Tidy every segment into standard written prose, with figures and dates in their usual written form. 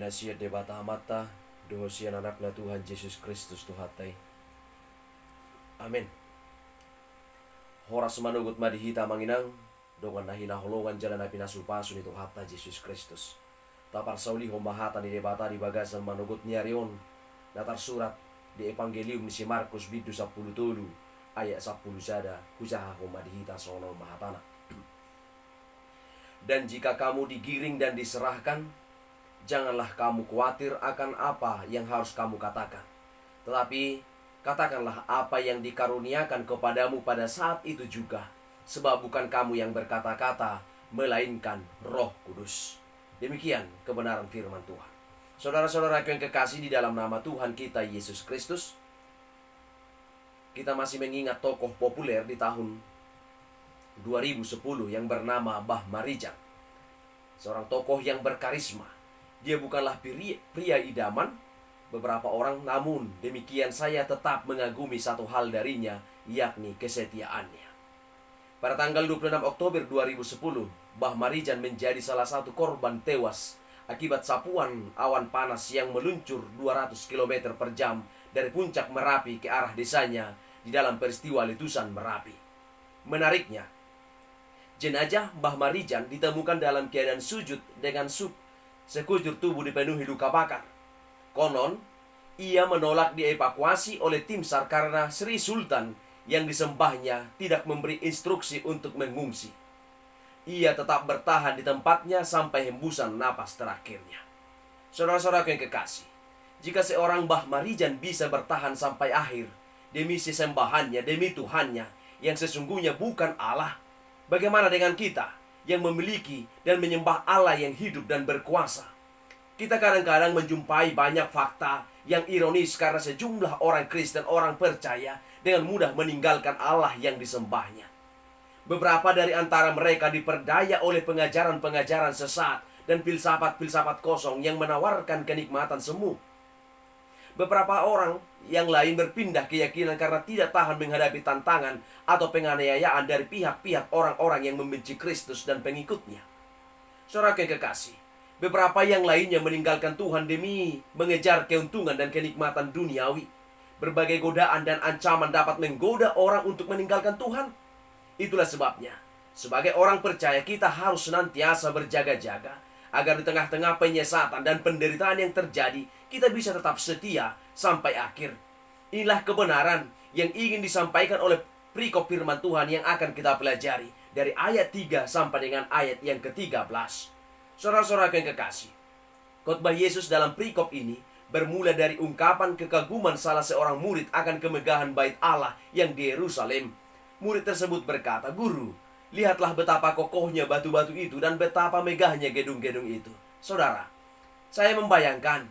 Siat debata mata dohosian anakna Tuhan Yesus Kristus Tuhatai. Amin. Horas manugut madihita manginang dongan nahina holongan jalan api nasupasun itu hatta Yesus Kristus. Tapar sauli hombahata di debata di bagasan manugut niarion datar surat di Evangelium ni si Markus bidu 10 tulu ayat 10 sada hujaha homadihita sono mahatana. Dan jika kamu digiring dan diserahkan, janganlah kamu khawatir akan apa yang harus kamu katakan. Tetapi katakanlah apa yang dikaruniakan kepadamu pada saat itu juga. Sebab bukan kamu yang berkata-kata, melainkan Roh Kudus. Demikian kebenaran firman Tuhan. Saudara-saudaraku yang kekasih di dalam nama Tuhan kita Yesus Kristus, kita masih mengingat tokoh populer di tahun 2010 yang bernama Mbah Marijang. Seorang tokoh yang berkarisma. Dia bukanlah pria idaman beberapa orang, namun demikian saya tetap mengagumi satu hal darinya, yakni kesetiaannya. Pada tanggal 26 Oktober 2010, Mbah Marijang menjadi salah satu korban tewas akibat sapuan awan panas yang meluncur 200 km per jam dari puncak Merapi ke arah desanya di dalam peristiwa letusan Merapi. Menariknya, jenazah Mbah Marijang ditemukan dalam keadaan sujud dengan sekujur tubuh dipenuhi luka bakar. Konon, ia menolak dievakuasi oleh tim SAR karena Sri Sultan yang disembahnya tidak memberi instruksi untuk mengungsi. Ia tetap bertahan di tempatnya sampai hembusan napas terakhirnya. Saudara-saudara yang kekasih, jika seorang Mbah Marijang bisa bertahan sampai akhir demi sesembahannya, demi Tuhannya yang sesungguhnya bukan Allah, bagaimana dengan kita yang memiliki dan menyembah Allah yang hidup dan berkuasa? Kita kadang-kadang menjumpai banyak fakta yang ironis karena sejumlah orang Kristen, orang percaya, dengan mudah meninggalkan Allah yang disembahnya. Beberapa dari antara mereka diperdaya oleh pengajaran-pengajaran sesat dan filsafat-filsafat kosong yang menawarkan kenikmatan semu. Beberapa orang yang lain berpindah keyakinan karena tidak tahan menghadapi tantangan atau penganiayaan dari pihak-pihak orang-orang yang membenci Kristus dan pengikutnya. Saudara yang kekasih, beberapa yang lainnya meninggalkan Tuhan demi mengejar keuntungan dan kenikmatan duniawi. Berbagai godaan dan ancaman dapat menggoda orang untuk meninggalkan Tuhan. Itulah sebabnya, sebagai orang percaya kita harus senantiasa berjaga-jaga agar di tengah-tengah penyesatan dan penderitaan yang terjadi, kita bisa tetap setia sampai akhir. Inilah kebenaran yang ingin disampaikan oleh perikop firman Tuhan yang akan kita pelajari dari ayat 3 sampai dengan ayat yang ke-13. Saudara-saudara yang kekasih, khotbah Yesus dalam perikop ini bermula dari ungkapan kekaguman salah seorang murid akan kemegahan bait Allah yang di Yerusalem. Murid tersebut berkata, "Guru, lihatlah betapa kokohnya batu-batu itu dan betapa megahnya gedung-gedung itu." Saudara, saya membayangkan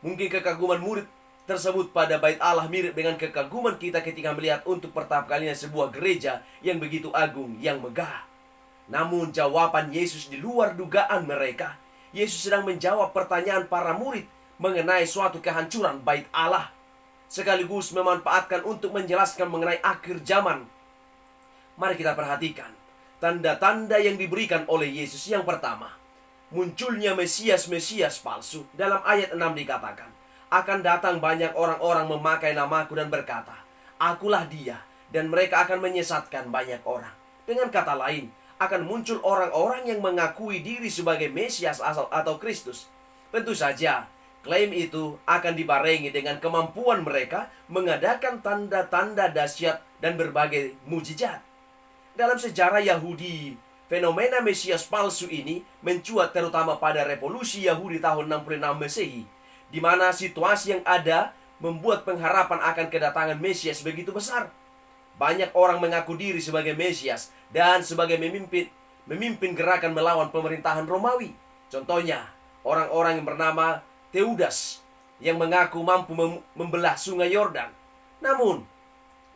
mungkin kekaguman murid tersebut pada bait Allah mirip dengan kekaguman kita ketika melihat untuk pertama kalinya sebuah gereja yang begitu agung, yang megah. Namun jawaban Yesus di luar dugaan mereka. Yesus sedang menjawab pertanyaan para murid mengenai suatu kehancuran bait Allah, sekaligus memanfaatkan untuk menjelaskan mengenai akhir zaman. Mari kita perhatikan tanda-tanda yang diberikan oleh Yesus. Yang pertama, munculnya Mesias-Mesias palsu. Dalam ayat 6 dikatakan, akan datang banyak orang-orang memakai namaku dan berkata, "Akulah dia," dan mereka akan menyesatkan banyak orang. Dengan kata lain, akan muncul orang-orang yang mengakui diri sebagai Mesias atau Kristus. Tentu saja, klaim itu akan dibarengi dengan kemampuan mereka mengadakan tanda-tanda dahsyat dan berbagai mujizat. Dalam sejarah Yahudi, fenomena Mesias palsu ini mencuat terutama pada revolusi Yahudi tahun 66 Masehi, di mana situasi yang ada membuat pengharapan akan kedatangan Mesias begitu besar. Banyak orang mengaku diri sebagai Mesias dan sebagai memimpin gerakan melawan pemerintahan Romawi. Contohnya, orang-orang yang bernama Teudas yang mengaku mampu membelah sungai Yordan. Namun,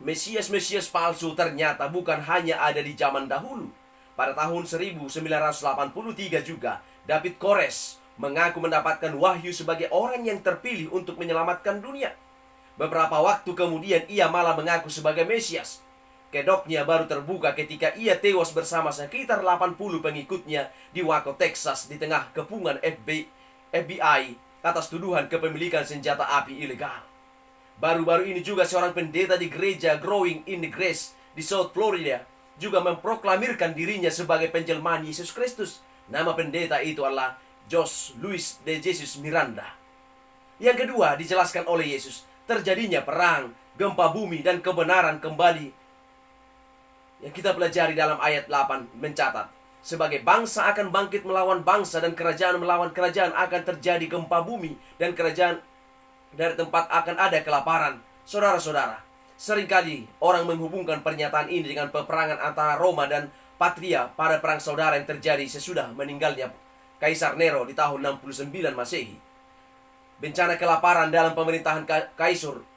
Mesias-Mesias palsu ternyata bukan hanya ada di zaman dahulu. Pada tahun 1983 juga, David Kores mengaku mendapatkan wahyu sebagai orang yang terpilih untuk menyelamatkan dunia. Beberapa waktu kemudian ia malah mengaku sebagai Mesias. Kedoknya baru terbuka ketika ia tewas bersama sekitar 80 pengikutnya di Waco, Texas, di tengah kepungan FBI atas tuduhan kepemilikan senjata api ilegal. Baru-baru ini juga seorang pendeta di gereja Growing in the Grace di South Florida juga memproklamirkan dirinya sebagai penjelmaan Yesus Kristus. Nama pendeta itu adalah Jose Luis de Jesus Miranda. Yang kedua, dijelaskan oleh Yesus, terjadinya perang, gempa bumi, dan kebenaran kembali. Yang kita pelajari dalam ayat 8 mencatat, sebagai bangsa akan bangkit melawan bangsa dan kerajaan melawan kerajaan, akan terjadi gempa bumi dan kerajaan dari tempat akan ada kelaparan. Saudara-saudara, seringkali orang menghubungkan pernyataan ini dengan peperangan antara Roma dan Patria pada perang saudara yang terjadi sesudah meninggalnya Kaisar Nero di tahun 69 Masehi. Bencana kelaparan dalam pemerintahan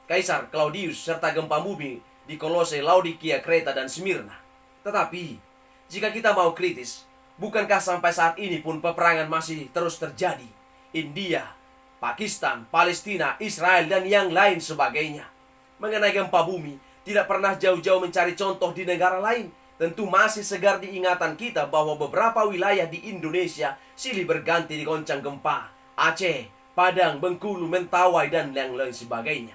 Kaisar Claudius serta gempa bumi di Kolose, Laodikia, Kreta, dan Smyrna. Tetapi, jika kita mau kritis, bukankah sampai saat ini pun peperangan masih terus terjadi? India, Pakistan, Palestina, Israel, dan yang lain sebagainya. Mengenai gempa bumi, tidak pernah jauh-jauh mencari contoh di negara lain. Tentu masih segar di ingatan kita bahwa beberapa wilayah di Indonesia silih berganti digoncang gempa. Aceh, Padang, Bengkulu, Mentawai, dan yang lain sebagainya.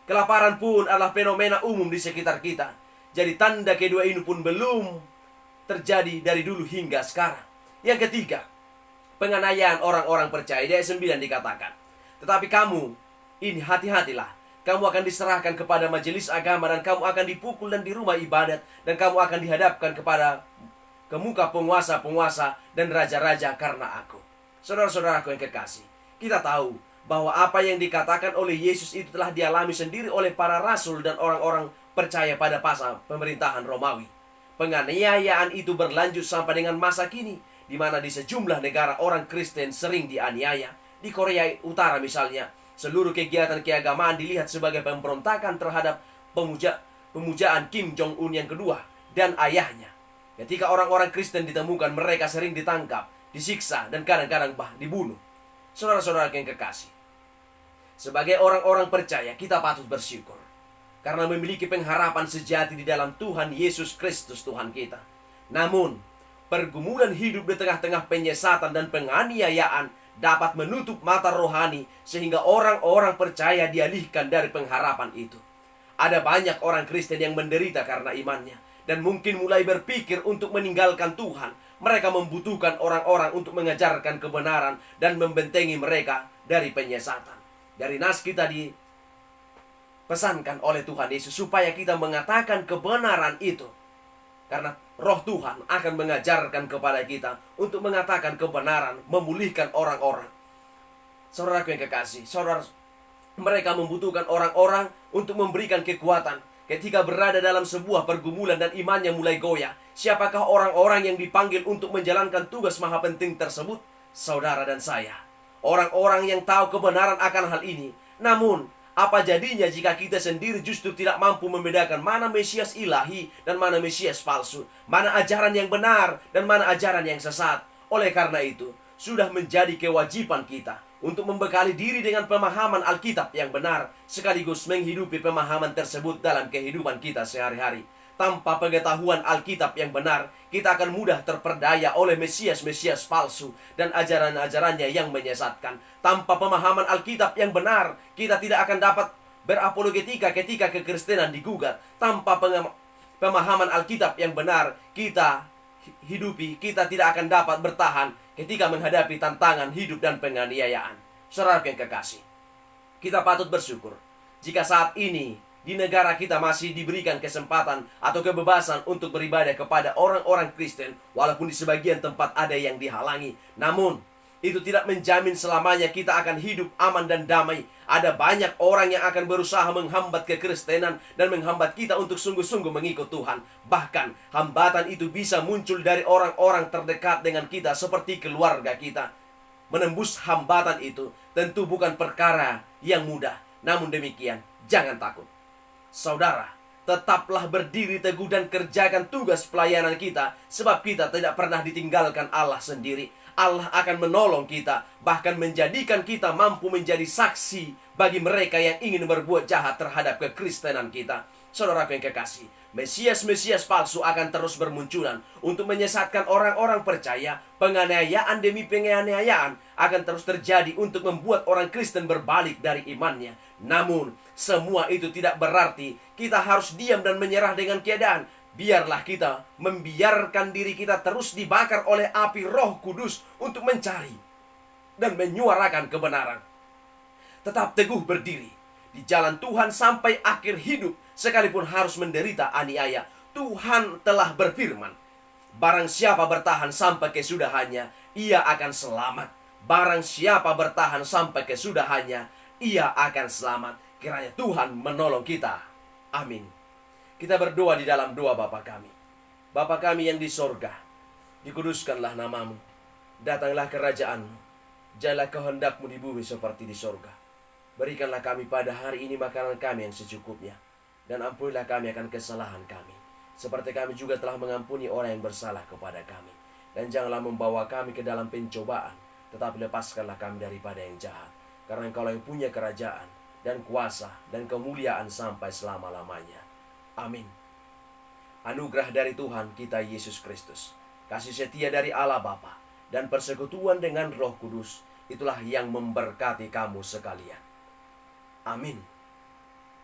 Kelaparan pun adalah fenomena umum di sekitar kita. Jadi tanda kedua ini pun belum terjadi dari dulu hingga sekarang. Yang ketiga, penganiayaan orang-orang percaya. Di ayat 9 dikatakan, tetapi kamu, ini hati-hatilah. Kamu akan diserahkan kepada majelis agama, dan kamu akan dipukul dan di rumah ibadat, dan kamu akan dihadapkan ke muka penguasa-penguasa dan raja-raja karena aku. Saudara-saudaraku yang kekasih, kita tahu bahwa apa yang dikatakan oleh Yesus itu telah dialami sendiri oleh para rasul dan orang-orang percaya pada masa pemerintahan Romawi. Penganiayaan itu berlanjut sampai dengan masa kini, di mana di sejumlah negara orang Kristen sering dianiaya. Di Korea Utara misalnya, seluruh kegiatan keagamaan dilihat sebagai pemberontakan terhadap pemujaan Kim Jong-un yang kedua dan ayahnya. Ketika orang-orang Kristen ditemukan, mereka sering ditangkap, disiksa, dan kadang-kadang dibunuh. Saudara-saudara yang kekasih, sebagai orang-orang percaya, kita patut bersyukur karena memiliki pengharapan sejati di dalam Tuhan Yesus Kristus Tuhan kita. Namun, pergumulan hidup di tengah-tengah penyesatan dan penganiayaan dapat menutup mata rohani sehingga orang-orang percaya dialihkan dari pengharapan itu. Ada banyak orang Kristen yang menderita karena imannya dan mungkin mulai berpikir untuk meninggalkan Tuhan. Mereka membutuhkan orang-orang untuk mengajarkan kebenaran dan membentengi mereka dari penyesatan. Dari nas kita dipesankan oleh Tuhan Yesus supaya kita mengatakan kebenaran itu. Karena Roh Tuhan akan mengajarkan kepada kita untuk mengatakan kebenaran, memulihkan orang-orang. Saudaraku yang kekasih, mereka membutuhkan orang-orang untuk memberikan kekuatan ketika berada dalam sebuah pergumulan dan imannya mulai goyah. Siapakah orang-orang yang dipanggil untuk menjalankan tugas maha penting tersebut? Saudara dan saya. Orang-orang yang tahu kebenaran akan hal ini. Namun, apa jadinya jika kita sendiri justru tidak mampu membedakan mana Mesias ilahi dan mana Mesias palsu, mana ajaran yang benar dan mana ajaran yang sesat? Oleh karena itu, sudah menjadi kewajiban kita untuk membekali diri dengan pemahaman Alkitab yang benar, sekaligus menghidupi pemahaman tersebut dalam kehidupan kita sehari-hari. Tanpa pengetahuan Alkitab yang benar, kita akan mudah terperdaya oleh Mesias-Mesias palsu dan ajaran-ajarannya yang menyesatkan. Tanpa pemahaman Alkitab yang benar, kita tidak akan dapat berapologetika ketika kekristenan digugat. Tanpa pemahaman Alkitab yang benar, kita hidupi, kita tidak akan dapat bertahan ketika menghadapi tantangan hidup dan penganiayaan. Saudara yang kekasih, kita patut bersyukur jika saat ini di negara kita masih diberikan kesempatan atau kebebasan untuk beribadah kepada orang-orang Kristen, walaupun di sebagian tempat ada yang dihalangi. Namun, itu tidak menjamin selamanya kita akan hidup aman dan damai. Ada banyak orang yang akan berusaha menghambat kekristenan dan menghambat kita untuk sungguh-sungguh mengikut Tuhan. Bahkan, hambatan itu bisa muncul dari orang-orang terdekat dengan kita seperti keluarga kita. Menembus hambatan itu tentu bukan perkara yang mudah. Namun demikian, jangan takut. Saudara, tetaplah berdiri teguh dan kerjakan tugas pelayanan kita, sebab kita tidak pernah ditinggalkan Allah sendiri. Allah akan menolong kita, bahkan menjadikan kita mampu menjadi saksi bagi mereka yang ingin berbuat jahat terhadap kekristenan kita. Saudaraku yang kekasih, Mesias-Mesias palsu akan terus bermunculan untuk menyesatkan orang-orang percaya. Penganiayaan demi penganiayaan akan terus terjadi untuk membuat orang Kristen berbalik dari imannya. Namun, semua itu tidak berarti kita harus diam dan menyerah dengan keadaan. Biarlah kita membiarkan diri kita terus dibakar oleh api Roh Kudus untuk mencari dan menyuarakan kebenaran. Tetap teguh berdiri di jalan Tuhan sampai akhir hidup, sekalipun harus menderita aniaya. Tuhan telah berfirman, barang siapa bertahan sampai kesudahannya, ia akan selamat. Barang siapa bertahan sampai kesudahannya, ia akan selamat. Kiranya Tuhan menolong kita. Amin. Kita berdoa di dalam doa Bapa kami. Bapa kami yang di sorga, dikuduskanlah namamu. Datanglah kerajaan-Mu. Jadilah kehendak-Mu di bumi seperti di sorga. Berikanlah kami pada hari ini makanan kami yang secukupnya. Dan ampunilah kami akan kesalahan kami, seperti kami juga telah mengampuni orang yang bersalah kepada kami. Dan janganlah membawa kami ke dalam pencobaan, tetapi lepaskanlah kami daripada yang jahat. Karena Engkau yang punya kerajaan dan kuasa dan kemuliaan sampai selama-lamanya. Amin. Anugerah dari Tuhan kita Yesus Kristus, kasih setia dari Allah Bapa, dan persekutuan dengan Roh Kudus, itulah yang memberkati kamu sekalian. Amin.